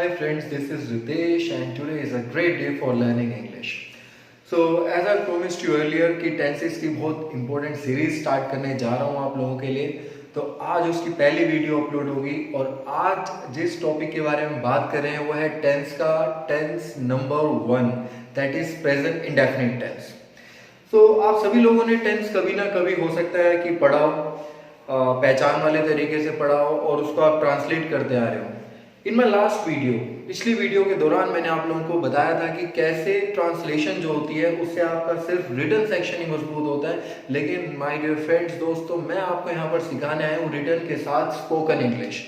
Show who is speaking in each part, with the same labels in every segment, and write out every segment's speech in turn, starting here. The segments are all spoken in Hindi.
Speaker 1: Hi friends, this is Ritesh and today is a great day for learning English. So as I promised you earlier कि टेंसेस की बहुत इंपॉर्टेंट सीरीज स्टार्ट करने जा रहा हूँ आप लोगों के लिए, तो आज उसकी पहली वीडियो अपलोड होगी और आज जिस टॉपिक के बारे में बात कर रहे हैं वो है टेंस का tense number 1 that is present indefinite tense. तो आप सभी लोगों ने टेंस कभी ना कभी हो सकता है कि पढ़ा हो, पहचान वाले तरीके से पढ़ा हो और उसको आप ट्रांसलेट करते आ रहे हो। इन माई लास्ट वीडियो, पिछली वीडियो के दौरान मैंने आप लोगों को बताया था कि कैसे ट्रांसलेशन जो होती है उससे आपका सिर्फ रिटन सेक्शन ही मजबूत होता है, लेकिन माय डियर फ्रेंड्स दोस्तों मैं आपको यहाँ पर सिखाने आया हूँ रिटन के साथ स्पोकन इंग्लिश।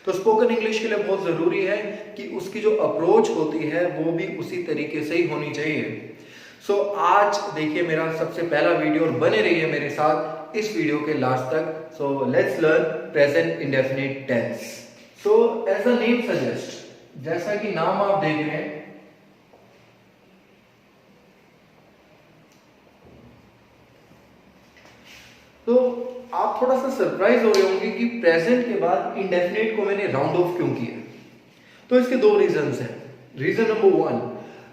Speaker 1: तो स्पोकन इंग्लिश के लिए बहुत ज़रूरी है कि उसकी जो अप्रोच होती है वो भी उसी तरीके से ही होनी चाहिए। सो आज देखिए मेरा सबसे पहला वीडियो और बने रहिए मेरे साथ इस वीडियो के लास्ट तक। So let's learn present indefinite tense. So as the name suggests, जैसा कि नाम आप देख रहे हैं, तो आप थोड़ा सा सरप्राइज हो रहे होंगे कि प्रेजेंट के बाद इंडेफिनिट को मैंने राउंड ऑफ क्यों किया। तो इसके दो रीजंस हैं। Reason number 1,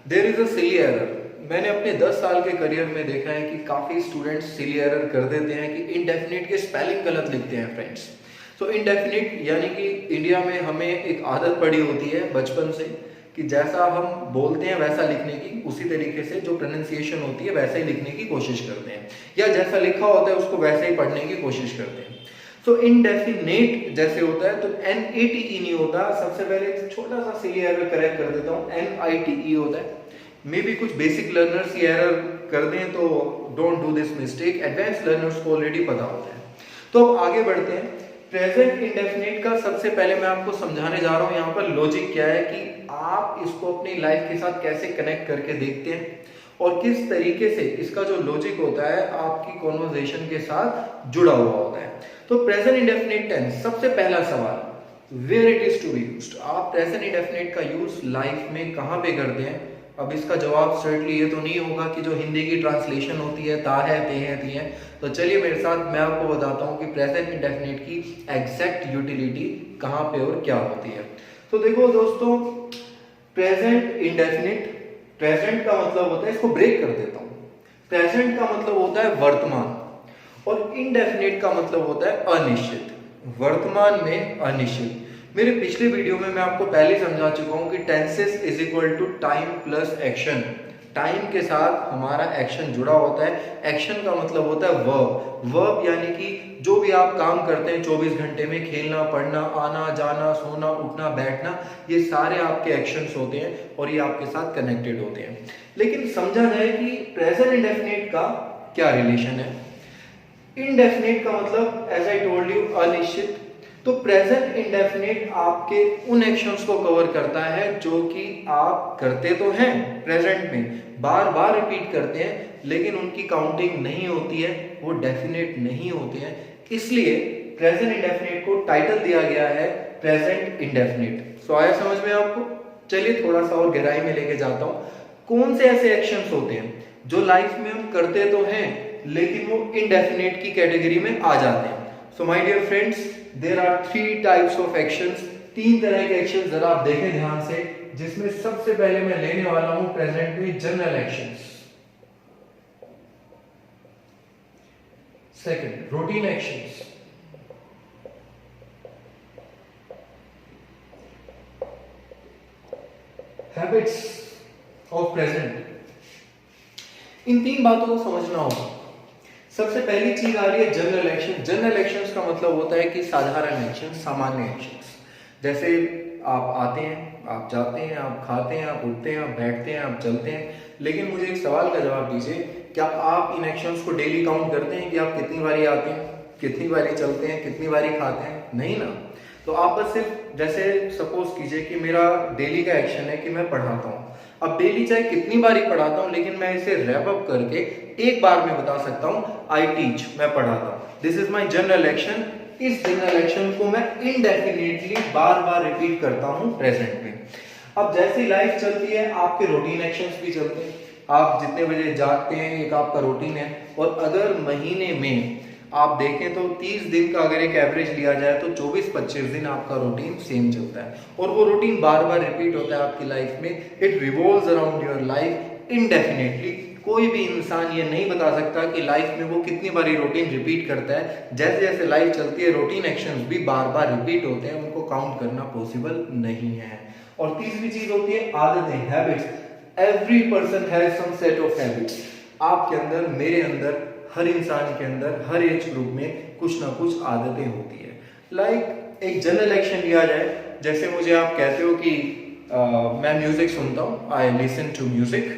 Speaker 1: there is a silly error. मैंने अपने 10 साल के करियर में देखा है कि काफी स्टूडेंट्स सिली एरर कर देते हैं कि इंडेफिनिट के स्पेलिंग गलत लिखते हैं फ्रेंड्स। तो इंडेफिनिट यानी कि इंडिया में हमें एक आदत पड़ी होती है बचपन से कि जैसा हम बोलते हैं वैसा लिखने की, उसी तरीके से जो प्रोनाउंसिएशन होती है वैसे ही लिखने की कोशिश करते हैं, या जैसा लिखा होता है उसको वैसे ही पढ़ने की कोशिश करते हैं। तो इंडेफिनेट जैसे होता है तो NATE नहीं होता। सबसे पहले एक छोटा सा सिली एरर करेक्ट कर देता हूँ, NITE होता है। मे बी कुछ बेसिक लर्नर्स ये एरर कर दें तो don't do this mistake, advance learners को ऑलरेडी पता होता है। तो अब आगे बढ़ते हैं। प्रेजेंट इंडेफिनिट का सबसे पहले मैं आपको समझाने जा रहा हूं यहाँ पर लॉजिक क्या है कि आप इसको अपनी लाइफ के साथ कैसे कनेक्ट करके देखते हैं और किस तरीके से इसका जो लॉजिक होता है आपकी कॉन्वर्सेशन के साथ जुड़ा हुआ होता है। तो प्रेजेंट इंडेफिनिट टेंस, सबसे पहला सवाल, where it is to be used. आप प्रेजेंट इंडेफिनिट का यूज लाइफ में कहाँ पे करते हैं? अब इसका जवाब सर्टनली ये तो नहीं होगा कि जो हिंदी की ट्रांसलेशन होती है ता है ते हैं ती हैं। तो चलिए मेरे साथ मैं आपको बताता हूँ कि प्रेजेंट इंडेफिनिट की एग्जैक्ट यूटिलिटी कहाँ पे और क्या होती है। तो देखो दोस्तों, प्रेजेंट इंडेफिनिट, प्रेजेंट का मतलब होता है, इसको ब्रेक कर देता हूँ, प्रेजेंट का मतलब होता है वर्तमान और इंडेफिनिट का मतलब होता है अनिश्चित। वर्तमान में अनिश्चित। मेरे पिछले वीडियो में मैं आपको पहले समझा चुका हूं कि tenses is equal to time plus action. Time के साथ हमारा एक्शन जुड़ा होता है। एक्शन का मतलब होता है वर्ब। वर्ब यानी कि जो भी आप काम करते हैं 24 घंटे में, खेलना, पढ़ना, आना जाना, सोना, उठना, बैठना, ये सारे आपके एक्शंस होते हैं और ये आपके साथ कनेक्टेड होते हैं। लेकिन समझा जाए कि प्रेजेंट इंडेफिनिट का क्या रिलेशन है। इंडेफिनिट का मतलब एज आई टोल्ड यू अनिश्चित। तो प्रेजेंट इंडेफिनिट आपके उन एक्शंस को कवर करता है जो कि आप करते तो हैं प्रेजेंट में, बार बार रिपीट करते हैं, लेकिन उनकी काउंटिंग नहीं होती है, वो डेफिनेट नहीं होते हैं। इसलिए प्रेजेंट इंडेफिनिट को टाइटल दिया गया है प्रेजेंट इंडेफिनिट। सो आया समझ में आपको? चलिए थोड़ा सा और गहराई में लेके जाता हूँ। कौन से ऐसे एक्शंस होते हैं जो लाइफ में हम करते तो हैं लेकिन वो इंडेफिनिट की कैटेगरी में आ जाते हैं? So my dear friends, there are 3 types of actions. 3 तरह के एक्शंस जरा आप देखें ध्यान से, जिसमें सबसे पहले मैं लेने वाला हूं प्रेजेंट में general actions. Second, routine actions. Habits of present. इन 3 बातों को समझना होगा। सबसे पहली चीज आ रही है जनरल एक्शन। जनरल एक्शंस का मतलब होता है कि साधारण एक्शन, सामान्य एक्शंस। जैसे आप आते हैं, आप जाते हैं, आप खाते हैं, आप उठते हैं, आप बैठते हैं, आप चलते हैं। लेकिन मुझे एक सवाल का जवाब दीजिए, क्या आप इन एक्शंस को डेली काउंट करते हैं कि आप कितनी बारी आते हैं, कितनी बारी चलते हैं, कितनी बारी खाते हैं? नहीं ना। तो आप बस सिर्फ जैसे सपोज कीजिए कि मेरा डेली का एक्शन है कि मैं पढ़ाता हूँ। अब डेली चाहे कितनी बारी पढ़ाता हूँ, लेकिन मैं इसे रैप अप करके एक बार में बता सकता हूँ आई टीच, मैं पढ़ाता हूँ। This is my general action. इस जनरल एक्शन को मैं इनडेफिनेटली बार बार रिपीट करता हूँ प्रेजेंट में। अब जैसी लाइफ चलती है आपके रूटीन एक्शंस भी चलते हैं। आप जितने बजे जागते हैं एक आपका रूटीन है, और अगर महीने में आप देखें तो 30 दिन का अगर एक एवरेज लिया जाए तो 24-25 दिन आपका रूटीन सेम चलता है और वो रूटीन बार बार रिपीट होता है आपकी लाइफ में। It revolves around your life indefinitely. कोई भी इंसान ये नहीं बता सकता कि लाइफ में वो कितनी बार रूटीन रिपीट करता है। जैसे जैसे लाइफ चलती है रूटीन एक्शंस भी बार बार रिपीट होते हैं, उनको काउंट करना पॉसिबल नहीं है। और तीसरी चीज होती है आदतें, habits. Every person has some set of habits. आपके अंदर, मेरे अंदर, हर इंसान के अंदर, हर एज ग्रुप में कुछ ना कुछ आदतें होती है। लाइक एक जनरल एक्शन लिया जाए, जैसे मुझे आप कहते हो कि मैं म्यूजिक सुनता हूँ, आई लिसन टू म्यूजिक।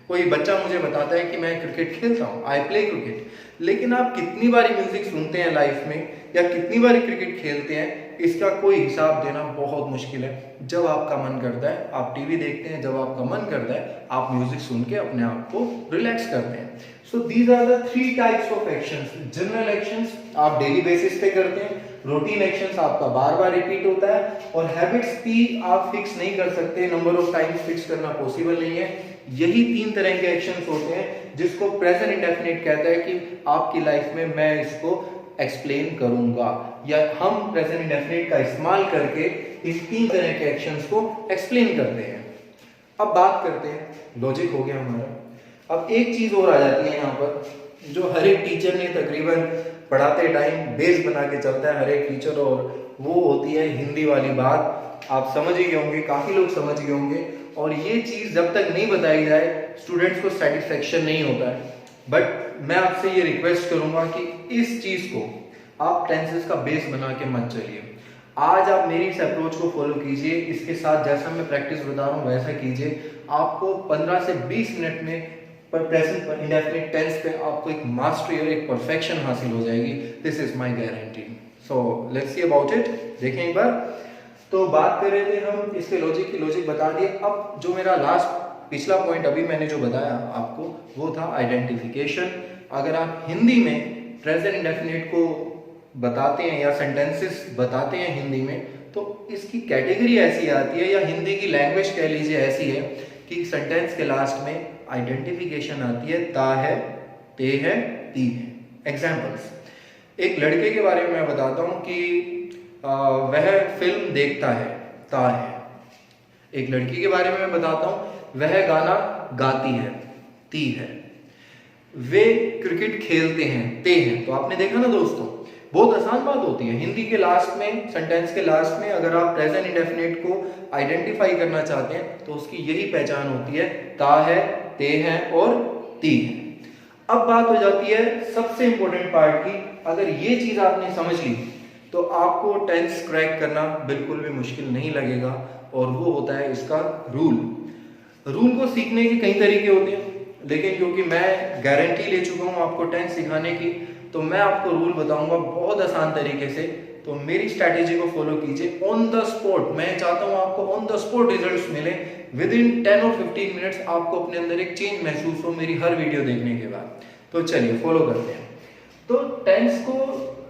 Speaker 1: कोई बच्चा मुझे बताता है कि मैं क्रिकेट खेलता हूँ, आई प्ले क्रिकेट। लेकिन आप कितनी बारी म्यूजिक सुनते हैं लाइफ में या कितनी बारी क्रिकेट खेलते हैं, इसका कोई हिसाब देना बहुत मुश्किल है। जब आपका मन करता है आप टीवी देखते हैं, जब आपका मन करता है आप म्यूजिक सुन के अपने आप को रिलैक्स करते हैं। So these are the 3 types of actions. General actions आप डेली बेसिस पे करते हैं, रूटीन एक्शंस आपका बार बार रिपीट होता है, और हैबिट्स भी आप फिक्स नहीं कर सकते, नंबर ऑफ टाइम्स फिक्स करना पॉसिबल नहीं है। यही 3 तरह के एक्शंस होते हैं जिसको प्रेजेंट इंडेफिनिट कहता है कि आपकी लाइफ में मैं इसको एक्सप्लेन करूंगा, या हम प्रेजेंट इंडेफिनिट का इस्तेमाल करके इस 3 तरह के एक्शंस को एक्सप्लेन करते हैं। अब बात करते हैं, लॉजिक हो गया हमारा। अब एक चीज और आ जाती है यहाँ पर, जो हर एक टीचर ने तकरीबन पढ़ाते टाइम बेस बना के चलता है हर एक टीचर, और वो होती है हिंदी वाली बात। आप समझ ही गए होंगे, काफी लोग समझ गए होंगे, और ये चीज जब तक नहीं बताई जाए स्टूडेंट्स को सेटिस्फेक्शन नहीं होता है। बट मैं आपसे ये रिक्वेस्ट करूंगा कि इस चीज को आप टेंसेस का बेस बना के मत चलिए। आज आप मेरी इस अप्रोच को फॉलो कीजिए, इसके साथ जैसा मैं प्रैक्टिस बता रहा हूँ वैसा कीजिए। आपको 15 से 20 मिनट में पर प्रेजेंट इंडेफिनिट टेंस पे आपको एक मास्टरी और एक परफेक्शन हासिल हो जाएगी। This is my guarantee. So let's see about it. देखें एक बार, तो बात कर रहे थे हम इसके लॉजिक की, लॉजिक बता दिए। अब जो मेरा लास्ट पिछला पॉइंट अभी मैंने जो बताया आपको वो था आइडेंटिफिकेशन। अगर आप हिंदी में प्रेजेंट इंडेफिनिट को बताते हैं या सेंटेंसेस बताते हैं हिंदी में, तो इसकी कैटेगरी ऐसी आती है, या हिंदी की लैंग्वेज कह लीजिए ऐसी है कि सेंटेंस के लास्ट में आइडेंटिफिकेशन आती है, ता है, ते है, ती है। एग्जाम्पल्स, एक लड़के के बारे में मैं बताता हूं कि वह फिल्म देखता है, ता है। एक लड़की के बारे में मैं बताता हूं, वह गाना गाती है, ती है। वे क्रिकेट खेलते हैं, ते हैं। तो आपने देखा ना दोस्तों, बहुत आसान बात होती है। हिंदी के लास्ट में, सेंटेंस के लास्ट में अगर आप प्रेजेंट इंडेफिनिट को आइडेंटिफाई करना चाहते हैं तो उसकी यही पहचान होती है, ता है, ते है और ती है। अब बात हो जाती है सबसे इंपॉर्टेंट पार्ट की। अगर ये चीज आपने समझ ली तो आपको टेंस क्रैक करना बिल्कुल भी मुश्किल नहीं लगेगा, और वो होता है इसका रूल। रूल को सीखने के कई तरीके होते हैं, लेकिन क्योंकि मैं गारंटी ले चुका हूं आपको टेंस सिखाने की, तो मैं आपको रूल बताऊंगा बहुत आसान तरीके से। तो मेरी स्ट्रैटेजी को फॉलो कीजिए ऑन द स्पॉट। मैं चाहता हूं आपको ऑन द स्पॉट रिजल्ट्स मिले, विद इन 10 और 15 मिनट्स आपको अपने अंदर एक चेंज महसूस हो मेरी हर वीडियो देखने के बाद। तो चलिए फॉलो करते हैं। तो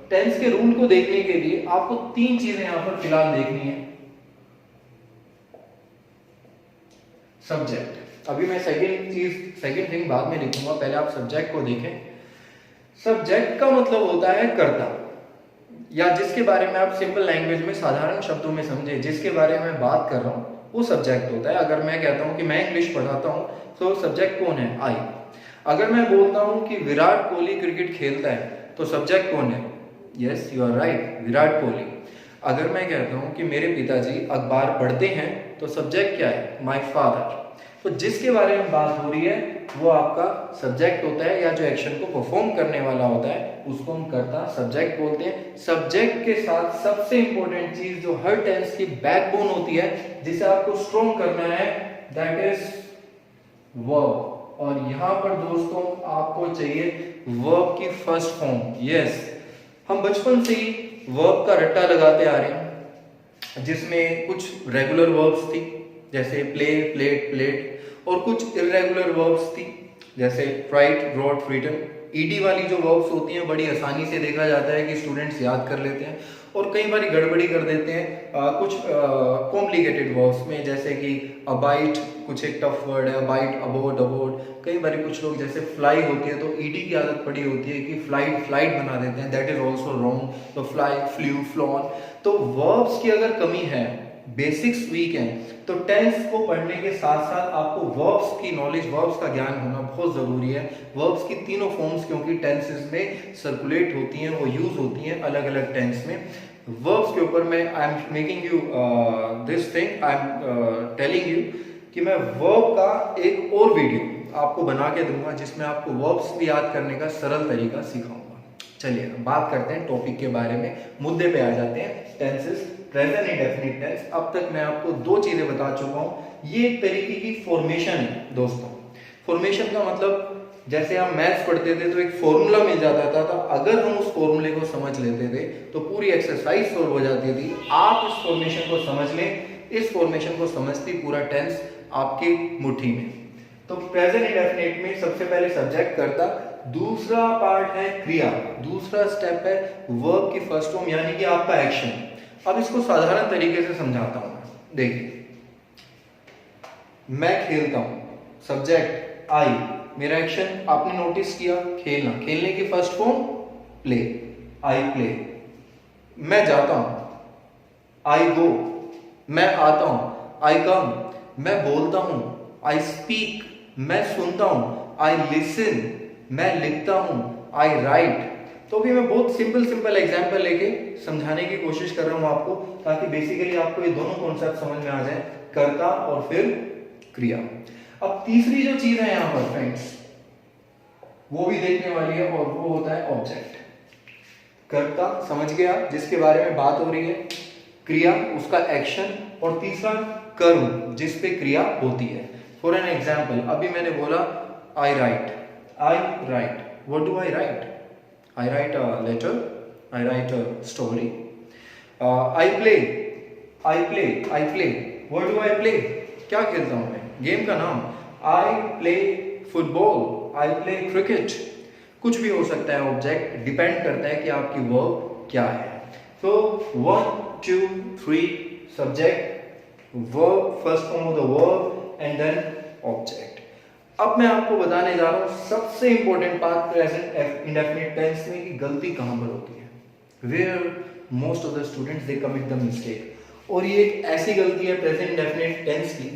Speaker 1: टेंस के रूल को देखने के लिए आपको 3 चीजें यहां पर फिलहाल देखनी है। सब्जेक्ट, अभी मैं सेकंड थिंग बाद में लिखूंगा, पहले आप सब्जेक्ट को देखें। सब्जेक्ट का मतलब होता है कर्ता, या जिसके बारे में आप सिंपल लैंग्वेज में साधारण शब्दों में समझे, जिसके बारे में बात कर रहा हूं वो सब्जेक्ट होता है। अगर मैं कहता हूं कि मैं इंग्लिश पढ़ाता हूं तो सब्जेक्ट कौन है, आई। अगर मैं बोलता हूं कि विराट कोहली क्रिकेट खेलता है तो सब्जेक्ट कौन है, yes you are right, Virat Kohli. अगर मैं कहता हूं कि मेरे पिताजी अखबार पढ़ते हैं तो सब्जेक्ट क्या है, माय फादर। तो जिसके बारे में बात हो रही है वो आपका सब्जेक्ट होता है, या जो एक्शन को परफॉर्म करने वाला होता है उसको हम कर्ता सब्जेक्ट बोलते हैं। सब्जेक्ट के साथ सबसे इंपॉर्टेंट चीज जो हर टेंस की बैकबोन होती है, जिसे आपको स्ट्रॉन्ग करना है, दैट इज वर्ब। और यहां पर दोस्तों आपको चाहिए वर्ब की फर्स्ट फॉर्म। यस, हम बचपन से ही वर्ब का रट्टा लगाते आ रहे हैं, जिसमें कुछ रेगुलर वर्ब्स थी जैसे प्ले, प्लेट, प्लेट, और कुछ इरेगुलर वर्ब्स थी जैसे राइट, रॉट, रिटन। ईडी वाली जो वर्ब्स होती हैं बड़ी आसानी से देखा जाता है कि स्टूडेंट्स याद कर लेते हैं, और कई बार गड़बड़ी कर देते हैं कुछ कॉम्प्लिकेटेड वर्ब्स में, जैसे कि अबाइट, कुछ एक टफ वर्ड है, बाइट, अबोर्ड, अबोर्ड। कई बार कुछ लोग जैसे फ्लाई होती है तो ईडी की आदत पड़ी होती है कि फ्लाइट फ्लाइट बना देते हैं, दैट इज ऑल्सो रॉन्ग। तो फ्लाई, फ्लू, फ्लॉन। तो वर्ब्स की अगर कमी है, बेसिक्स वीक हैं, तो टेंस को पढ़ने के साथ साथ आपको वर्ब्स की नॉलेज, वर्ब्स का ज्ञान होना बहुत जरूरी है। वर्ब्स की तीनों फॉर्म्स क्योंकि टेंसेस में सर्कुलेट होती हैं, वो यूज होती हैं अलग अलग टेंस में। वर्ब्स के ऊपर मैं I am making you this thing, I am telling you कि मैं वर्ब का एक और वीडियो आपको बना के दूंगा जिसमें आपको वर्ब्स भी याद करने का सरल तरीका सिखाऊंगा। चलिए बात करते हैं टॉपिक के बारे में, मुद्दे पे आ जाते हैं। Tenses, present indefinite tense. अब तक मैं आपको दो चीजें बता चुका हूं। ये एक तरीके की फॉर्मेशन है दोस्तों। फॉर्मेशन का मतलब जैसे हम मैथ्स पढ़ते थे तो एक फॉर्मूला मिल जाता था, तो अगर हम उस फॉर्मूले को समझ लेते थे तो पूरी एक्सरसाइज सॉल्व हो जाती थी। आप इस फॉर्मेशन को समझ लें, इस फॉर्मेशन को समझती पूरा टेंस आपकी मुट्ठी में। तो प्रेजेंट इंडेफिनिट में सबसे पहले सब्जेक्ट कर्ता, दूसरा पार्ट है क्रिया, दूसरा स्टेप है वर्ब की फर्स्ट फॉर्म यानी कि आपका एक्शन। अब इसको साधारण तरीके से समझाता हूं। देखिए, मैं खेलता हूं, सब्जेक्ट आई, मेरा एक्शन आपने नोटिस किया, खेलना। खेलने की first form play, I play. मैं जाता हूं, आई गो। मैं आता हूं, आई कम। मैं बोलता हूं, आई स्पीक। मैं सुनता हूं, आई लिसन। मैं लिखता हूं, आई राइट। तो भी मैं बहुत सिंपल एग्जांपल लेके समझाने की कोशिश कर रहा हूं आपको, ताकि बेसिकली आपको ये दोनों कॉन्सेप्ट समझ में आ जाए, कर्ता और फिर क्रिया। अब तीसरी जो चीज है यहां पर फ्रेंड्स, वो भी देखने वाली है, और वो होता है ऑब्जेक्ट। कर्ता समझ गया जिसके बारे में बात हो रही है, क्रिया उसका एक्शन, और तीसरा कर्म जिस पे क्रिया होती है। फॉर एन एग्जाम्पल, अभी मैंने बोला I write, I write. What do I write? I write a letter, I write a story. I play, I play, I play. What do I play? क्या खेलता हूं मैं? गेम का नाम, I play football, I play cricket. कुछ भी हो सकता है ऑब्जेक्ट, डिपेंड करता है कि आपकी वर्ब क्या है। तो 1 2 3 subject, verb, first form of the verb and then object. अब मैं आपको बताने जा रहा हूं सबसे important part present indefinite tense में कि गलती कहां पर होती है, where most of the students they commit the mistake. और ये एक ऐसी गलती है प्रेजेंट इंडेफिनिट टेंस की,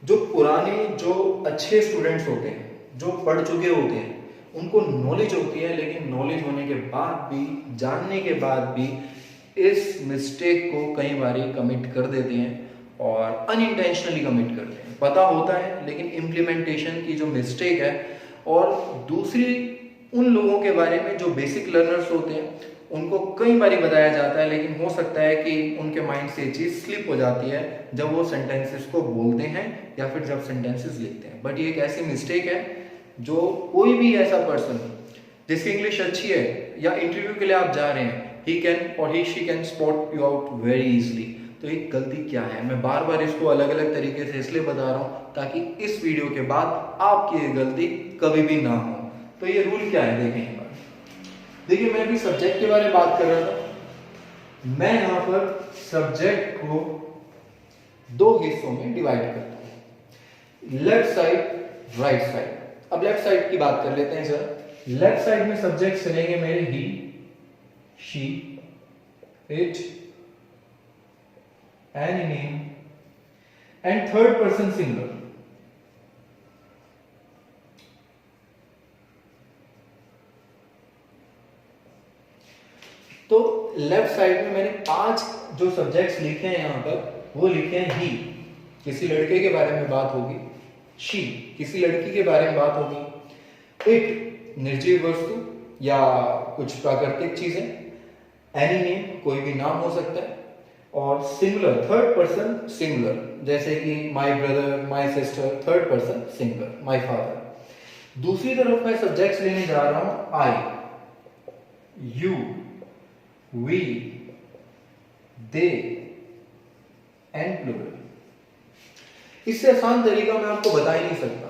Speaker 1: जो पुराने, जो अच्छे स्टूडेंट्स होते हैं, जो पढ़ चुके होते हैं, उनको नॉलेज होती है, लेकिन नॉलेज होने के बाद भी, जानने के बाद भी इस मिस्टेक को कई बार कमिट कर देते हैं और अनइंटेंशनली कमिट करते हैं। पता होता है लेकिन इम्प्लीमेंटेशन की जो मिस्टेक है। और दूसरी, उन लोगों के बारे में जो बेसिक लर्नर्स होते हैं, उनको कई बार बताया जाता है, लेकिन हो सकता है कि उनके माइंड से ये चीज स्लिप हो जाती है जब वो सेंटेंसेस को बोलते हैं या फिर जब सेंटेंसेस लिखते हैं। बट ये एक ऐसी मिस्टेक है जो कोई भी ऐसा पर्सन जिसकी इंग्लिश अच्छी है या इंटरव्यू के लिए आप जा रहे हैं, ही कैन और he she can spot you out very easily. तो ये गलती क्या है, मैं बार बार इसको अलग अलग तरीके से इसलिए बता रहा हूं ताकि इस वीडियो के बाद आपकी ये गलती कभी भी ना हो। तो ये रूल क्या है देखें एक बार। देखिए, मैं अभी सब्जेक्ट के बारे में बात कर रहा था। मैं यहां पर सब्जेक्ट को दो हिस्सों में डिवाइड करता हूं, लेफ्ट साइड, राइट साइड। अब लेफ्ट साइड की बात कर लेते हैं जरा। लेफ्ट साइड में सब्जेक्ट चलेंगे मेरे he, she, it, any name and third person singular. तो लेफ्ट साइड में मैंने 5 जो सब्जेक्ट्स लिखे हैं यहां पर, वो लिखे हैं ही, किसी लड़के के बारे में बात होगी, शी, किसी लड़की के बारे में बात होगी, इट, निर्जीव वस्तु या कुछ प्राकृतिक चीजें, एनी नेम, कोई भी नाम हो सकता है, और सिंगुलर, थर्ड पर्सन सिंगुलर, जैसे कि my brother, my sister, third person singular, my father. दूसरी तरफ मैं सब्जेक्ट्स लेने जा रहा हूं, I, you, we, they and plural. इससे आसान तरीका मैं आपको बता ही नहीं सकता,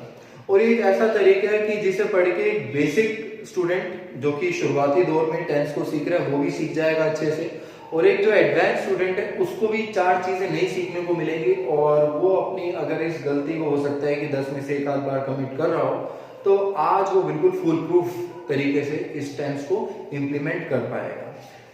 Speaker 1: और ये एक ऐसा तरीका है कि जिसे पढ़ के बेसिक स्टूडेंट जो कि शुरुआती दौर में टेंस को सीख रहा है वो भी सीख जाएगा अच्छे से, और एक जो एडवांस स्टूडेंट है उसको भी 4 चीजें नई सीखने को मिलेंगी, और वो अपनी अगर इस गलती को हो सकता है कि 10 में से एक आध बार कमिट कर रहा हो, तो आज वो बिल्कुल फुल प्रूफ तरीके से इस टेंस को इम्प्लीमेंट कर पाएगा।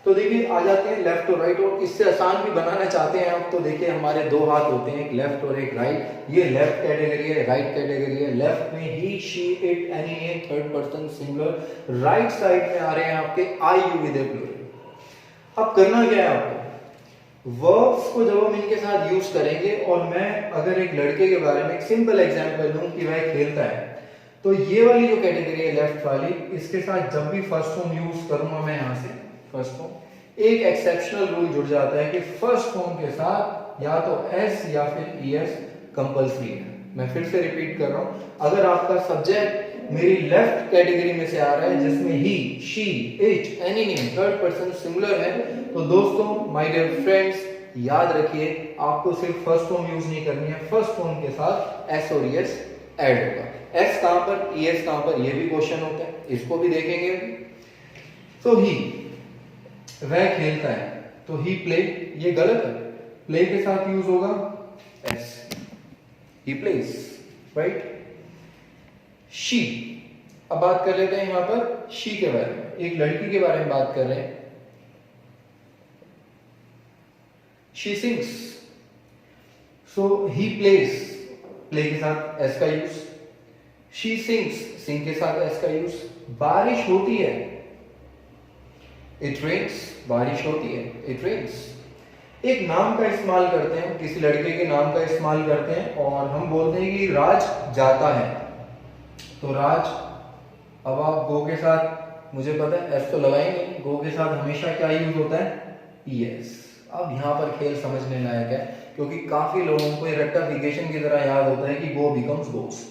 Speaker 1: तो देखिए आ जाते हैं लेफ्ट और राइट, और इससे आसान भी बनाना चाहते हैं आप तो देखिए हमारे 2 हाथ होते हैं, एक लेफ्ट और एक राइट। ये लेफ्ट कैटेगरी है, राइट कैटेगरी है। लेफ्ट में he, she, it, any name, third person singular. Right side में आ रहे हैं आपके I, you with a plural. अब करना क्या है आपको, वर्ब्स को जब हम इनके साथ यूज करेंगे, और मैं अगर एक लड़के के बारे में एक सिंपल एग्जांपल दूं कि वह खेलता है, तो ये वाली जो कैटेगरी है लेफ्ट वाली, इसके साथ जब भी फर्स्ट फॉर्म यूज करूंगा मैं यहां से फर्स्ट फॉर्म, एक एक्सेप्शनल रूल जुड़ जाता है कि फर्स्ट फॉर्म के साथ या तो एस या फिर ईएस कंपल्सरी है। मैं फिर से रिपीट कर रहा हूं, अगर आपका सब्जेक्ट मेरी लेफ्ट कैटेगरी में से आ रहा है जिसमें he, she, it, any name, third person singular है, तो दोस्तों माय डियर फ्रेंड्स याद रखिए आपको सिर्फ फर्स्ट फॉर्म यूज नहीं करनी है, फर्स्ट फॉर्म के साथ एस और ईएस ऐड होगा। एस कहां पर, ईएस कहां पर, ये भी क्वेश्चन होता है, इसको भी देखेंगे। तो ही, वह खेलता है, तो ही प्ले, ये गलत है, प्ले के साथ यूज होगा S, he plays, right. She, अब बात कर लेते हैं यहां पर शी के बारे में, एक लड़की के बारे में बात कर रहे हैं। She sings, so he plays, play के साथ एस का यूज। शी सिंग्स, सिंग के साथ एस का यूज। बारिश होती है, इट रेन्स, बारिश होती है, इट रेन्स। एक नाम का इस्तेमाल करते हैं, किसी लड़के के नाम का इस्तेमाल करते हैं और हम बोलते हैं कि राज जाता है, तो राज, अब आप गो के साथ, मुझे पता है एस तो लगाएंगे, गो के साथ हमेशा क्या यूज होता है, ईएस। अब यहाँ पर खेल समझने लायक है, क्योंकि काफी लोगों को रेक्टिफिकेशन की तरह याद होता है कि गो बिकम्स गोस।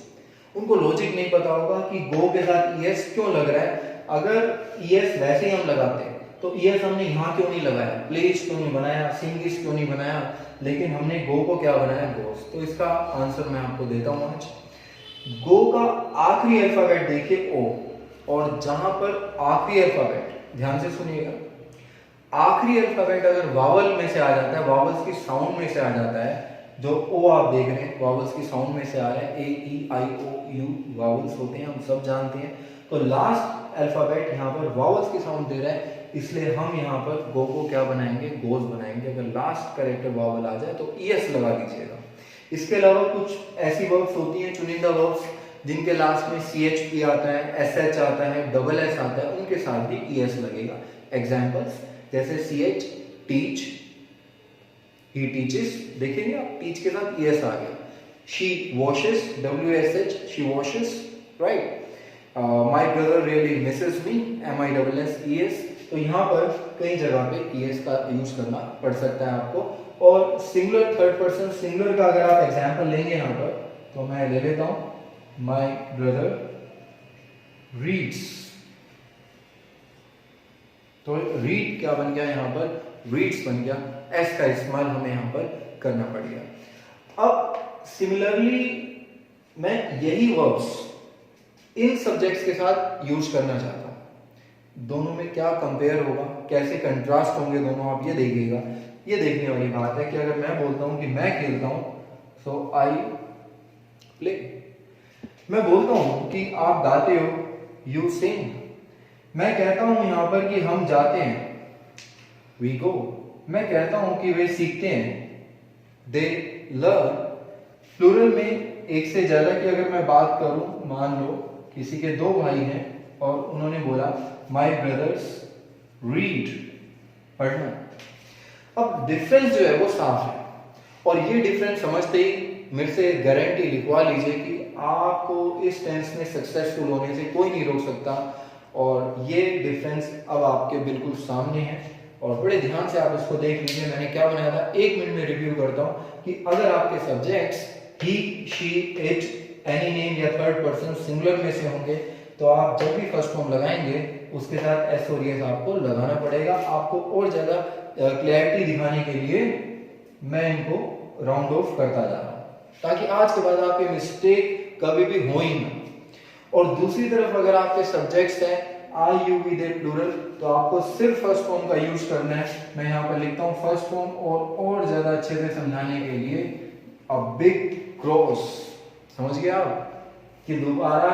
Speaker 1: उनको लॉजिक नहीं पता होगा कि गो के साथ ईएस क्यों लग रहा है। अगर ईएस वैसे ही हम लगाते हैं तो ईएस हमने यहाँ क्यों नहीं लगाया, प्लेस क्यों नहीं बनाया, सिंगिस क्यों नहीं बनाया, लेकिन हमने गो को क्या बनाया, गोस। तो इसका आंसर मैं आपको देता हूं आज। गो का आखिरी अल्फाबेट देखिए ओ, और जहां पर आखिरी अल्फाबेट, ध्यान से सुनिएगा, आखिरी अल्फाबेट अगर वावल में से आ जाता है, वावल्स की साउंड में से आ जाता है, जो ओ आप देख रहे हैं वावल्स की साउंड में से आ रहा है, ए ई आई ओ यू वावल्स होते हैं, हम सब जानते हैं। तो लास्ट अल्फाबेट यहाँ पर वावल्स की साउंड दे रहा है, इसलिए हम यहाँ पर गो को क्या बनाएंगे, गोस बनाएंगे। अगर लास्ट कैरेक्टर वावल आ जाए तो ईएस लगा दीजिएगा। इसके अलावा कुछ ऐसी वर्ब्स होती हैं, चुनिंदा वर्ब्स, जिनके लास्ट में CHP आता है, SH आता है, डबल S आता है, उनके साथ भी ES लगेगा। एग्जाम्पल्स जैसे CH, टीच, ही टीचेस, देखेंगे आप टीच के साथ ES आ गया। She washes, WSH, she washes, right. My brother really Mrs me, MISSES। तो यहाँ पर कई जगह पे ES का यूज करना पड़ सकता है आपको। और सिंगुलर, थर्ड पर्सन सिंगुलर का अगर आप एग्जाम्पल लेंगे यहाँ पर, तो मैं ले लेता हूं, माई ब्रदर रीड्स, तो रीड क्या बन गया यहाँ पर, रीड्स बन गया, एस का इस्तेमाल हमें यहाँ पर करना पड़ेगा। अब सिमिलरली मैं यही वर्ब्स इन सब्जेक्ट्स के साथ यूज करना चाहता हूं, दोनों में क्या कंपेयर होगा, कैसे कंट्रास्ट होंगे दोनों, आप ये देखिएगा। ये देखने वाली बात है कि अगर मैं बोलता हूं कि मैं खेलता हूं, सो आई प्ले। मैं बोलता हूं कि आप गाते हो, यू सिंग। मैं कहता हूं यहां पर कि हम जाते हैं, वी गो। मैं कहता हूं कि वे सीखते हैं, दे लर्न। प्लूरल में एक से ज्यादा की अगर मैं बात करूं, मान लो किसी के 2 भाई हैं और उन्होंने बोला माई ब्रदर्स रीड, पढ़ना। अब डिफरेंस जो है वो साफ है, और ये डिफरेंस समझते ही मेरे से गारंटी लिखवा लीजिए कि आपको इस टेंस में सक्सेसफुल होने से कोई नहीं रोक सकता। और ये डिफरेंस अब आपके बिल्कुल सामने है, और बड़े ध्यान से आप इसको देख लीजिए। मैंने क्या बनाया था, 1 मिनट में रिव्यू करता हूं कि अगर आपके subjects he, she, it, any name या थर्ड पर्सन सिंगुलर में से होंगे, तो आप जब भी फर्स्ट फॉर्म लगाएंगे उसके साथ एस और एस आपको लगाना पड़ेगा। आपको और ज्यादा क्लैरिटी दिखाने के लिए मैं इनको राउंड ऑफ करता जा रहा हूं, ताकि आज के बाद आपके मिस्टेक कभी भी हो ही ना। और दूसरी तरफ अगर आपके सब्जेक्ट्स हैं, आई यू वी दे प्लूरल, तो आपको सिर्फ फर्स्ट फॉर्म का यूज करना है। मैं यहाँ पर लिखता हूँ फर्स्ट फॉर्म, और ज्यादा अच्छे से समझाने के लिए अ बिग क्रॉस। समझ गए आप कि दोबारा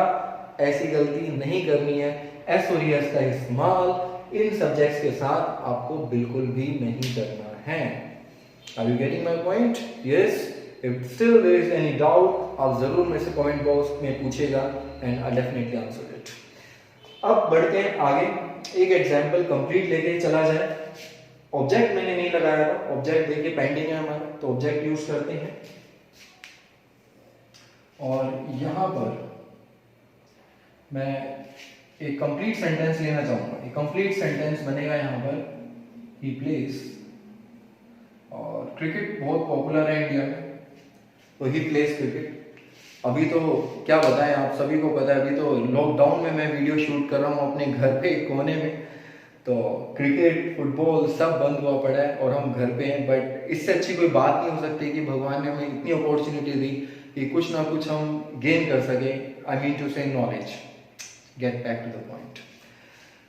Speaker 1: ऐसी गलती नहीं करनी है। एस और एस का इस्तेमाल इन सब्जेक्ट्स के साथ आपको बिल्कुल भी नहीं करना है। Are you getting my point? Yes. If still there is any doubt, आप जरूर मेरे से कमेंट बॉक्स में पूछेगा and I'll definitely answer it. अब बढ़ते हैं आगे, एक एग्जाम्पल कंप्लीट लेके चला जाए। ऑब्जेक्ट मैंने नहीं लगाया था, ऑब्जेक्ट देखिए पेंडिंग है हमारा, तो ऑब्जेक्ट यूज करते हैं। और यहां पर मैं एक कंप्लीट सेंटेंस लेना चाहूंगा। एक कंप्लीट सेंटेंस बनेगा यहां पर, ही प्लेस, और क्रिकेट बहुत पॉपुलर है इंडिया में, तो ही प्लेस क्रिकेट। अभी तो क्या बताएं, आप सभी को पता है, अभी तो लॉकडाउन में मैं वीडियो शूट कर रहा हूँ अपने घर पे कोने में, तो क्रिकेट फुटबॉल सब बंद हुआ पड़ा है और हम घर पे हैं। बट इससे अच्छी कोई बात नहीं हो सकती कि भगवान ने हमें इतनी अपॉर्चुनिटी दी कि कुछ ना कुछ हम गेन कर सके। I mean to say knowledge. Get back to the point.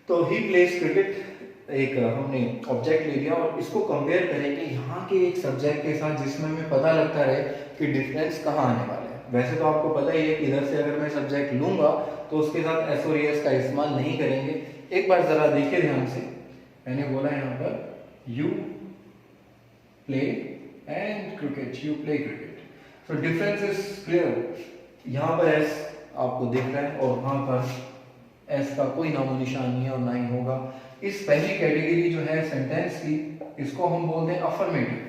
Speaker 1: तो ही प्लेस क्रिकेट, एक हमने ऑब्जेक्ट ले लिया और इसको कंपेयर करेंगे यहाँ के एक सब्जेक्ट के साथ जिसमें हमें पता लगता रहे कि डिफरेंस कहाँ आने वाला है। वैसे तो आपको पता ही है कि इधर से अगर मैं सब्जेक्ट लूंगा तो उसके साथ एस और एस का इस्तेमाल नहीं करेंगे। एक बार जरा देखिए ध्यान से, मैंने बोला यहाँ पर you play and cricket, you play cricket, so difference is clear. यहाँ पर एस आपको दिख रहा है और वहां पर एस का कोई नामो निशान नहीं है और ना ही होगा। इस पहली कैटेगरी जो है सेंटेंस की, इसको हम बोलते हैं अफर्मेटिव,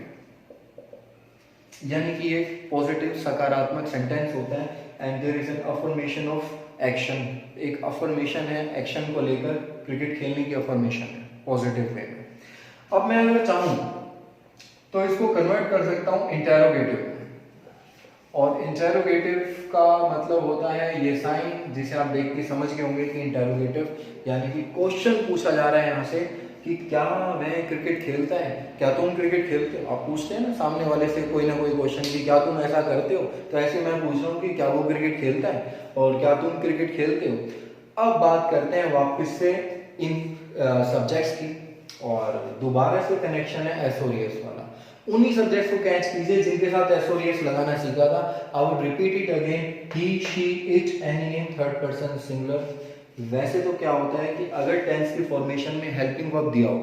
Speaker 1: यानी कि एक पॉजिटिव सकारात्मक सेंटेंस होता है। And there is an affirmation of action, एक अफर्मेशन है एक्शन को लेकर, क्रिकेट खेलने की अफर्मेशन है पॉजिटिव वे में। अब मैं अगर चाहूं तो इसको कन्वर्ट कर सकता हूं इंटेरोगेटिव में, और इंटेरोगेटिव का मतलब होता है ये साइन जिसे आप देख के समझ गए होंगे कि इंटेरोगेटिव यानी कि क्वेश्चन पूछा जा रहा है यहाँ से कि क्या वह क्रिकेट खेलता है, क्या तुम क्रिकेट खेलते हो। आप पूछते हैं ना सामने वाले से कोई ना कोई क्वेश्चन कि क्या तुम ऐसा करते हो, तो ऐसे मैं पूछ रहा हूँ कि क्या वो क्रिकेट खेलता है और क्या तुम क्रिकेट खेलते हो। अब बात करते हैं वापस से इन सब्जेक्ट्स की, और दोबारा से कनेक्शन है एस और एस वाला। उन्हीं सब्जेक्ट्स को कैच कीजिए जिनके साथ एस और एस लगाना सीखा था। I would repeat it again, he, she, it, any name, third person singular. वैसे तो क्या होता है कि अगर टेंस की फॉर्मेशन में हेल्पिंग वर्ब दिया हो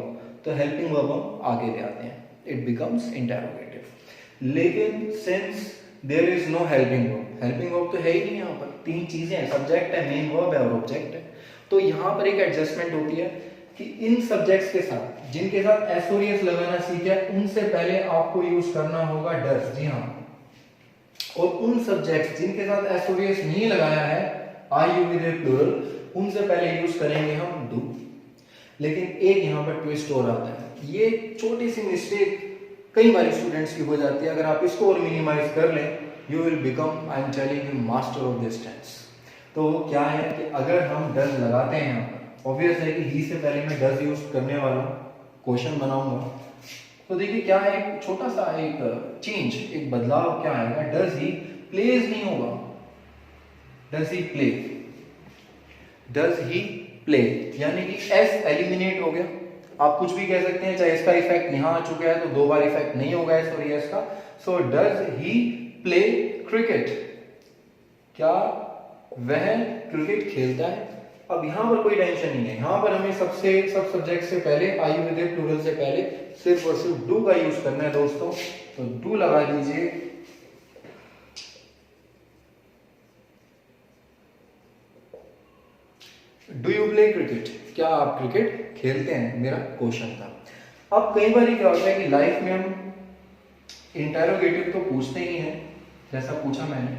Speaker 1: तो हेल्पिंग वर्ब हम आगे ले आते हैं, इट बिकम्स इंटेरोगेटिव। लेकिन since there is no helping verb तो है ही नहीं यहाँ पर। तीन चीजें हैं, सब्जेक्ट है, मेन वर्ब है और ऑब्जेक्ट है। तो यहाँ पर एक एडजस्टमेंट होती है कि इन सब्जेक्ट्स के साथ जिनके साथ एस और एस लगाना सीखा है उनसे पहले आपको यूज करना होगा डज। जी हाँ, और उन सब्जेक्ट्स जिनके साथ एस और एस नहीं लगाया है, आई यू विद प्लूरल, उनसे पहले यूज करेंगे हम डू। लेकिन एक यहाँ पर ट्विस्ट और आता है, ये छोटी सी मिस्टेक कई बार स्टूडेंट्स की हो जाती है। अगर आप इसको और मिनिमाइज कर लें, you will become, I am telling you, master of this tense. तो क्या है कि अगर हम डज लगाते हैं यहाँ पर, ऑब्वियस है कि ही से पहले मैं डज यूज करने वाला हूँ, क्वेश्चन बनाऊंगा, तो देखिए क्या है, एक छोटा सा एक चेंज, एक बदलाव क्या आएगा। डज ही प्लेज नहीं होगा, does he play, does he play, यानी कि एस एलिमिनेट हो गया। आप कुछ भी कह सकते हैं, चाहे इसका इफेक्ट यहां आ चुका है तो दो बार इफेक्ट नहीं होगा एस और एस का। So does he play cricket, क्या वह क्रिकेट खेलता है। अब यहां पर कोई टेंशन नहीं है, यहां पर हमें सब सब्जेक्ट से पहले आई विद प्लूरल से पहले सिर्फ और सिर्फ डू का यूज करना है दोस्तों। तो डू लगा दीजिए, डू यू प्ले क्रिकेट, क्या आप क्रिकेट खेलते हैं, मेरा क्वेश्चन था। अब कई बार क्या होता है कि लाइफ में हम इंटेरोगेटिव तो पूछते ही हैं, जैसा पूछा मैंने,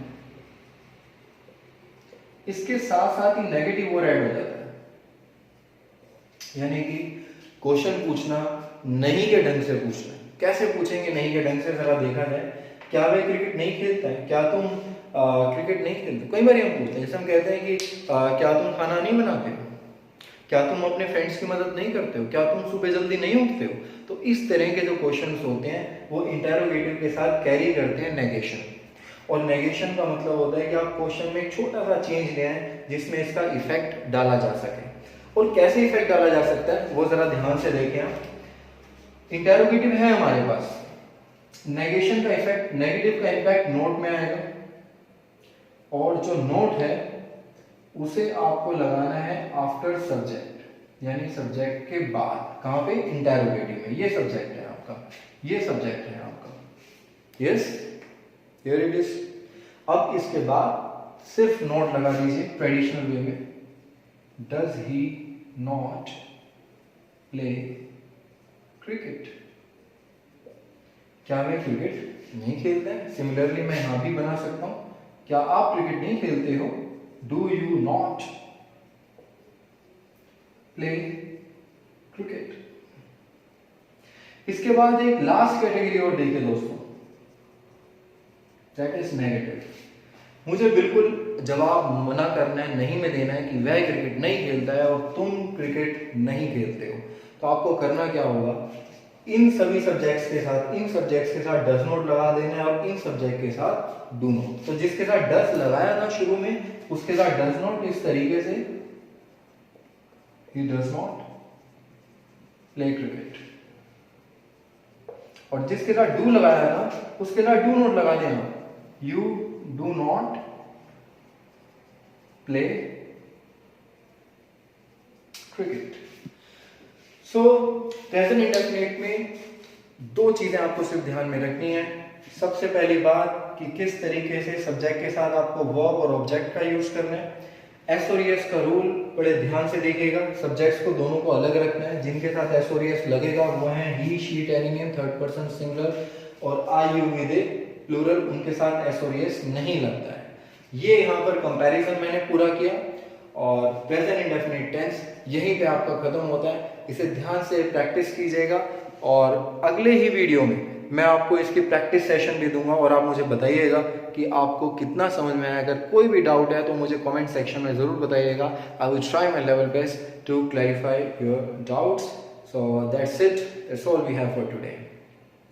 Speaker 1: इसके साथ साथ ही नेगेटिव और ऐड हो जाता है। यानी कि क्वेश्चन पूछना नहीं के ढंग से पूछना। कैसे पूछेंगे नहीं के ढंग से, जरा देखा जाए। क्या वह क्रिकेट नहीं खेलता है, क्या तुम क्रिकेट नहीं खेलते। कई बार हम पूछते हैं, जैसे हम कहते हैं कि क्या तुम खाना नहीं बनाते हो, क्या तुम अपने फ्रेंड्स की मदद नहीं करते हो, क्या तुम सुबह जल्दी नहीं उठते हो। तो इस तरह के जो क्वेश्चंस होते हैं वो इंटेरोगेटिव के साथ कैरी करते हैं नेगेशन। और नेगेशन का मतलब होता है कि आप क्वेश्चन में एक छोटा सा चेंज ले आए जिसमें इसका इफेक्ट डाला जा सके। और कैसे इफेक्ट डाला जा सकता है वो जरा ध्यान से देखें आप। इंटेरोगेटिव है हमारे पास, नेगेशन का इफेक्ट, नेगेटिव का इम्पैक्ट नोट में आएगा, और जो नोट है उसे आपको लगाना है आफ्टर सब्जेक्ट, यानी सब्जेक्ट के बाद। कहां पे? इंटेरोगेटिव में। ये सब्जेक्ट है आपका, ये सब्जेक्ट है आपका, यस, हियर इट इज। अब इसके बाद सिर्फ नोट लगा दीजिए ट्रेडिशनल वे में, does he not play cricket? क्या मैं क्रिकेट नहीं खेलता है? सिमिलरली मैं यहां भी बना सकता हूं, क्या आप क्रिकेट नहीं खेलते हो? Do you not play cricket? इसके बाद एक लास्ट कैटेगरी और देखिए दोस्तों, दैट इज नेगेटिव। मुझे बिल्कुल जवाब मना करना है, नहीं में देना है कि वह क्रिकेट नहीं खेलता है और तुम क्रिकेट नहीं खेलते हो। तो आपको करना क्या होगा, इन सभी सब्जेक्ट्स के साथ, इन सब्जेक्ट्स के साथ डज नॉट लगा देना है और इन सब्जेक्ट के साथ डू नॉट। तो जिसके साथ डज लगाया था शुरू में उसके साथ डज नॉट इस तरीके से, he does not play cricket, और जिसके साथ डू लगाया था उसके साथ डू नॉट लगा देना, you do not play cricket। So present indefinite में दो चीजें आपको सिर्फ ध्यान में रखनी है। सबसे पहली बात कि किस तरीके से सब्जेक्ट के साथ आपको वर्ब और ऑब्जेक्ट का यूज करना है। एस और एस का रूल बड़े ध्यान से देखिएगा, सब्जेक्ट्स को दोनों को अलग रखना है। जिनके साथ एस और एस लगेगा वो हैं ही, शी, टेरिनियम, थर्ड पर्सन सिंगुलर, और आई, यू, वी, दे प्लूरल, उनके साथ एस और एस नहीं लगता है। ये यहाँ पर कंपैरिजन मैंने पूरा किया, और प्रेजेंट इंडेफिनिट टेंस यहीं पे आपका खत्म होता है। इसे ध्यान से प्रैक्टिस कीजिएगा, और अगले ही वीडियो में मैं आपको इसकी प्रैक्टिस सेशन भी दूंगा, और आप मुझे बताइएगा कि आपको कितना समझ में आया। अगर कोई भी डाउट है तो मुझे कमेंट सेक्शन में ज़रूर बताइएगा। I will try my level best to clarify your doubts. So that's it, that's all we have for today.